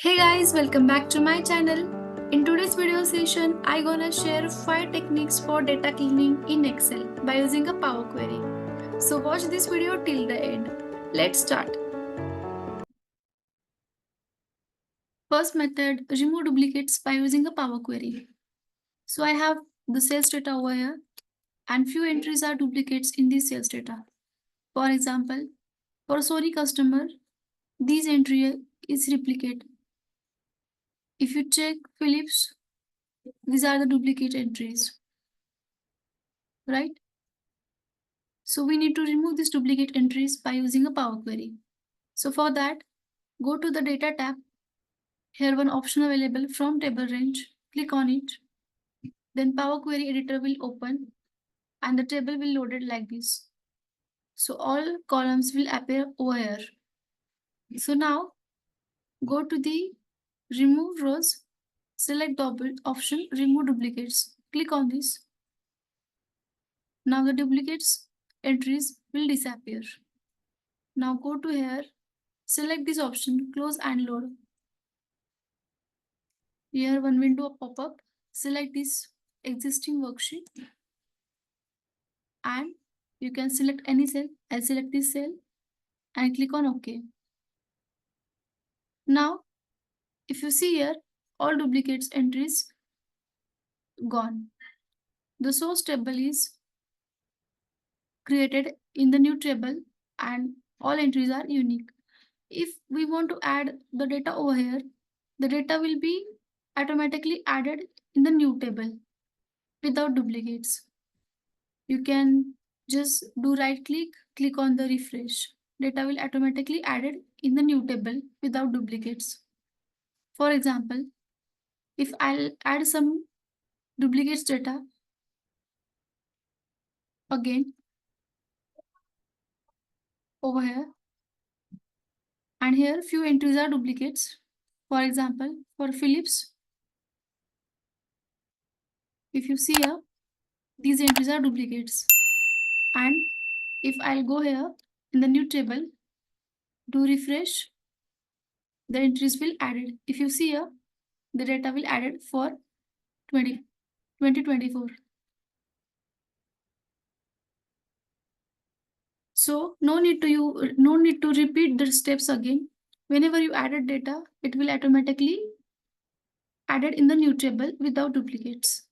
Hey guys, welcome back to my channel. In today's video session, I gonna share 5 techniques for data cleaning in Excel by using a Power Query. So watch this video till the end. Let's start. First method, remove duplicates by using a Power Query. So I have the sales data over here and few entries are duplicates in this sales data. For example, for Sony customer, this entry is replicate. If you check Philips, these are the duplicate entries, right? So we need to remove these duplicate entries by using a Power Query. So for that, go to the Data tab. Here one option available from table range. Click on it. Then Power Query editor will open and the table will loaded like this. So all columns will appear over here. So now go to the Remove Rows. Select the option Remove Duplicates. Click on this. Now the duplicates entries will disappear. Now go to here. Select this option Close and Load. Here one window pop up. Select this existing worksheet and you can select any cell. I select this cell and click on OK. Now, if you see here, all duplicates entries gone. The source table is created in the new table and all entries are unique. If we want to add the data over here, the data will be automatically added in the new table without duplicates. You can just do right click on the refresh. Data will automatically added in the new table without duplicates. For example, if I'll add some duplicates data again over here, and here few entries are duplicates. For example, for Philips, if you see here, these entries are duplicates. And if I'll go here in the new table, do refresh, the entries will added. If you see here, the data will added for 2024. So no need to repeat the steps again. Whenever you added data, it will automatically added in the new table without duplicates.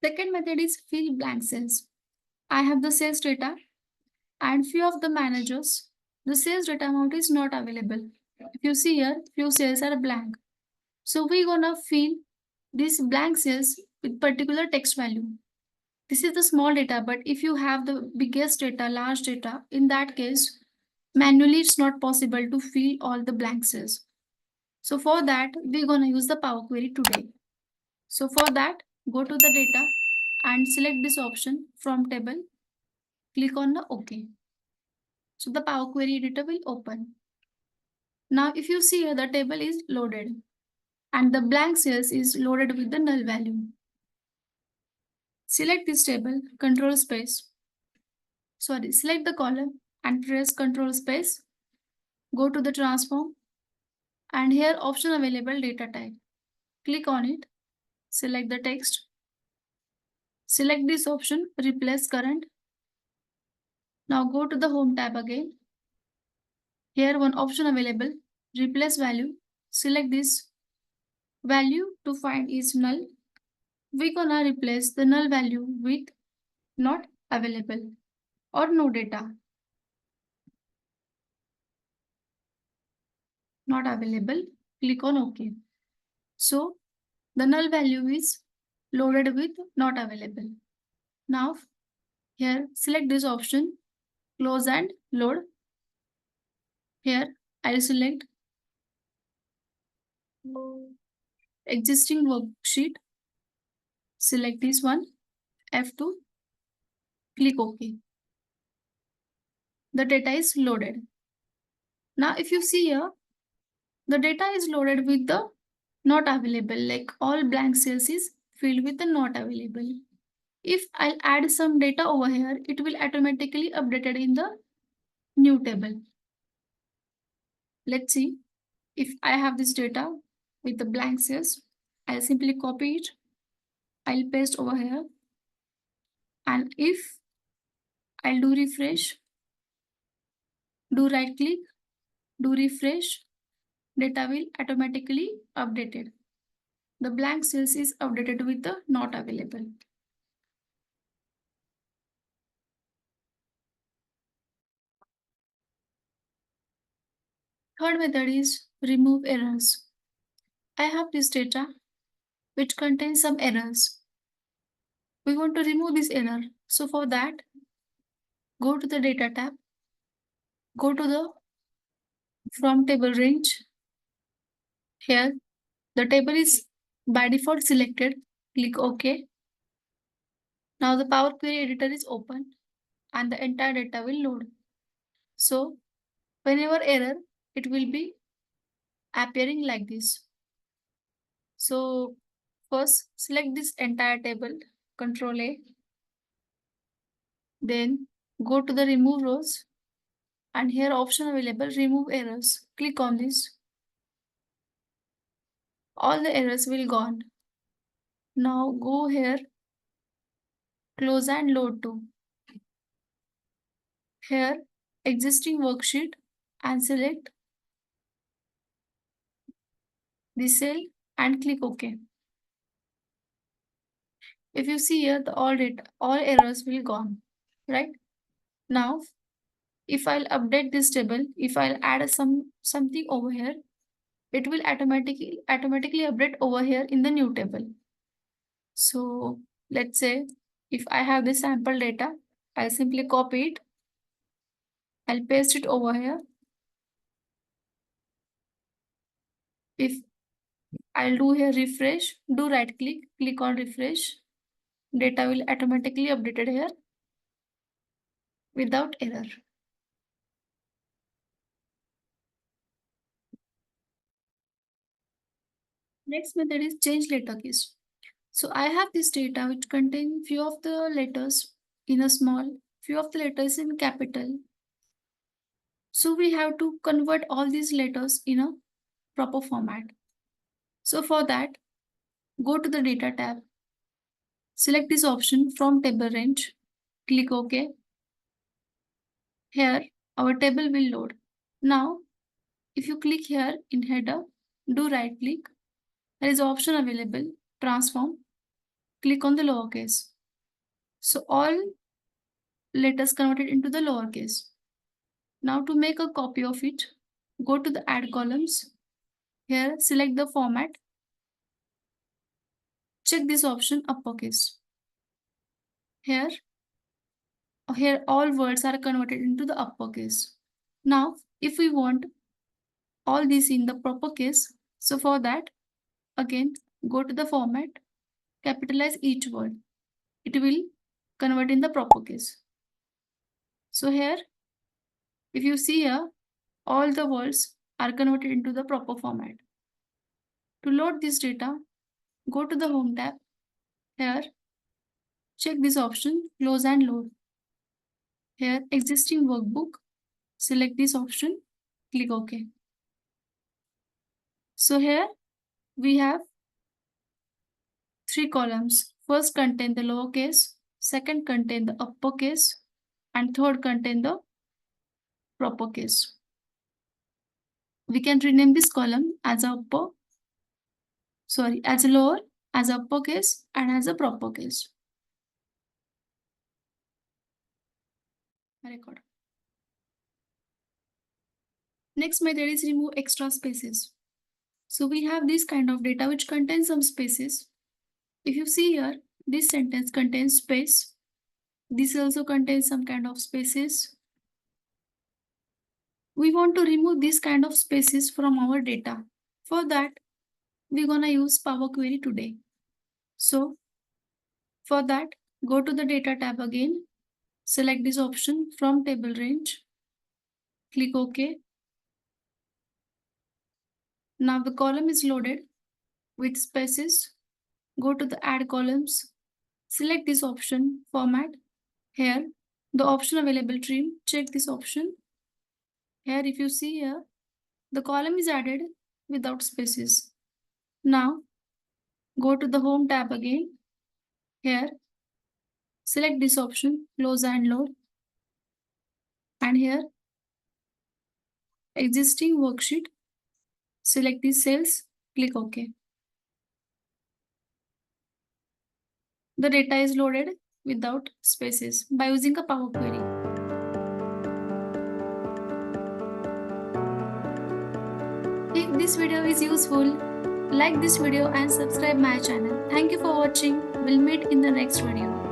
Second method is fill blank cells. I have the sales data and few of the managers, the sales data amount is not available. If you see here, few cells are blank. So we're gonna fill these blank cells with particular text value. This is the small data, but if you have the biggest data, large data, in that case, manually it's not possible to fill all the blank cells. So for that, we're gonna use the Power Query today. So for that, go to the data and select this option from table. Click on the OK. So the Power Query editor will open. Now if you see here, the table is loaded and the blank cells is loaded with the null value. Select this table, control space. Select the column and press control space. Go to the transform and here option available data type. Click on it. Select the text. Select this option replace current. Now go to the home tab again. Here one option available replace value. Select this value to find is null. We're gonna replace the null value with not available or no data. Not available. Click on OK. So the null value is loaded with not available. Now here select this option close and load. Here I'll select existing worksheet. Select this one F2. Click OK. The data is loaded. Now if you see here, the data is loaded with the not available, like all blank cells is filled with the not available. If I'll add some data over here, it will automatically updated in the new table. Let's see if I have this data with the blank cells. I'll simply copy it. I'll paste over here. And if I'll do refresh, do right click, do refresh, data will automatically updated. The blank cells is updated with the not available. Third method is remove errors. I have this data which contains some errors. We want to remove this error. So for that, go to the data tab, go to the from table range. Here, the table is by default selected. Click OK. Now the Power Query editor is open and the entire data will load. So whenever error, it will be appearing like this. So first select this entire table, Control A. Then go to the remove rows and here option available remove errors. Click on this. All the errors will gone. Now go here, close and load to. Here existing worksheet and select this cell and click OK. If you see here, the all errors will gone, right? Now, if I'll update this table, if I'll add something over here, it will automatically update over here in the new table. So let's say if I have this sample data, I'll simply copy it. I'll paste it over here. If I'll do here refresh, do right click, click on refresh. Data will automatically updated here without error. Next method is change letter keys. So I have this data which contain few of the letters in a small, few of the letters in capital. So we have to convert all these letters in a proper format. So for that, go to the data tab, select this option from table range, click OK. Here our table will load. Now if you click here in header, do right click. There is option available, transform, click on the lowercase. So all letters converted into the lowercase. Now to make a copy of it, go to the add columns. Here select the format. Check this option uppercase. Here all words are converted into the uppercase. Now if we want all these in the proper case, so for that again go to the format, capitalize each word. It will convert in the proper case. So here if you see here, all the words are converted into the proper format. To load this data, go to the Home tab. Here, check this option, Close and Load. Here, Existing Workbook. Select this option, click OK. So here, we have 3 columns. First contain the lowercase, second contain the uppercase, and third contain the proper case. We can rename this column as a as a lower, as a uppercase, and as a proper case. Record. Next method is remove extra spaces. So we have this kind of data which contains some spaces. If you see here, this sentence contains space. This also contains some kind of spaces. We want to remove this kind of spaces from our data. For that, we're gonna use Power Query today. So for that, go to the data tab again, select this option from table range, click OK. Now the column is loaded with spaces. Go to the add columns, select this option, format. Here, the option available trim, check this option. Here, if you see here, the column is added without spaces. Now, go to the Home tab again. Here, select this option, Close and Load. And here, Existing worksheet, select the cells, click OK. The data is loaded without spaces by using a Power Query. If this video is useful, like this video and subscribe my channel. Thank you for watching. We'll meet in the next video.